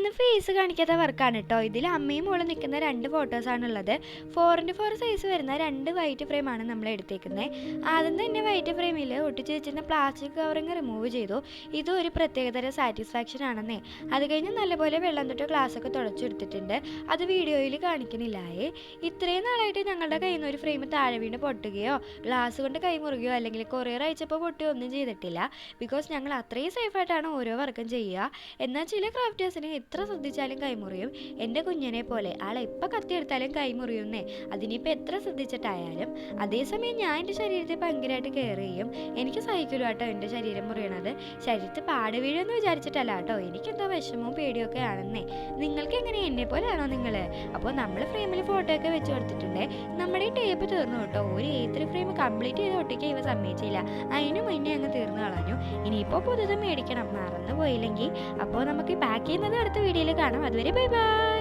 ഇതൊന്നും ഫേസ് കാണിക്കാത്ത വർക്കാണ് കേട്ടോ. ഇതിൽ അമ്മയും മോളും നിൽക്കുന്ന 2 ഫോട്ടോസാണുള്ളത്. 4x4 സൈസ് വരുന്ന 2 വൈറ്റ് ഫ്രെയിമാണ് നമ്മൾ എടുത്തേക്കുന്നത്. ആദ്യം തന്നെ വൈറ്റ് ഫ്രെയിമിൽ ഒട്ടിച്ച് വെച്ചിരുന്ന പ്ലാസ്റ്റിക് കവറിങ് റിമൂവ് ചെയ്തു. ഇതും ഒരു പ്രത്യേകതര സാറ്റിസ്ഫാക്ഷൻ ആണെന്നേ. അത് കഴിഞ്ഞ് നല്ലപോലെ വെള്ളം തൊട്ട് ഗ്ലാസ്സൊക്കെ തുടച്ചെടുത്തിട്ടുണ്ട്. അത് വീഡിയോയിൽ കാണിക്കണില്ലായേ. ഇത്രയും നാളായിട്ട് ഞങ്ങളുടെ കയ്യിൽ നിന്ന് ഒരു ഫ്രെയിം താഴെ വീണ് പൊട്ടുകയോ ഗ്ലാസ് കൊണ്ട് കൈ മുറുകയോ അല്ലെങ്കിൽ കൊറിയർ അയച്ചപ്പോൾ പൊട്ടുകയോ ഒന്നും ചെയ്തിട്ടില്ല. ബിക്കോസ് ഞങ്ങൾ അത്രയും സേഫായിട്ടാണ് ഓരോ വർക്കും ചെയ്യുക. എന്നാൽ ചില ക്രാഫ്റ്റേഴ്സിന് എത്ര ശ്രദ്ധിച്ചാലും കൈമുറിയും. എൻ്റെ കുഞ്ഞിനെ പോലെ ആളെ എപ്പോൾ കത്തിയെടുത്താലും കൈമുറിയുന്നേ. അതിനിപ്പോൾ എത്ര ശ്രദ്ധിച്ചിട്ടായാലും. അതേസമയം ഞാൻ എൻ്റെ ശരീരത്തെ ഭയങ്കരമായിട്ട് കെയർ ചെയ്യും. എനിക്ക് സഹിക്കില്ല കേട്ടോ എൻ്റെ ശരീരം മുറിയണത്. ശരീരത്തിൽ പാട് വീഴുമെന്ന് വിചാരിച്ചിട്ടല്ല കേട്ടോ. എനിക്കെന്തോ വിഷമവും പേടിയൊക്കെ ആണെന്നേ. നിങ്ങൾക്ക് എങ്ങനെ എന്നെ പോലെയാണോ നിങ്ങൾ? അപ്പോൾ നമ്മൾ ഫ്രെയിമിൽ ഫോട്ടോ ഒക്കെ വെച്ച് കൊടുത്തിട്ടുണ്ട്. നമ്മുടെ ഈ ടേപ്പ് തീർന്നു കേട്ടോ. ഒരു A3 ഫ്രെയിം കംപ്ലീറ്റ് ചെയ്ത് ഒട്ടിക്കാൻ ഇവ സമ്മതിച്ചില്ല. അതിന് മുന്നേ അങ്ങ് തീർന്നു കളഞ്ഞു. ഇനിയിപ്പോൾ പുതുത് മേടിക്കണം, മറന്നു പോയില്ലെങ്കിൽ. അപ്പോൾ നമുക്ക് പാക്ക് ചെയ്യുന്നത് അടുത്ത വീഡിയോയിൽ കാണാം. അതുവരെ ബൈ ബൈ.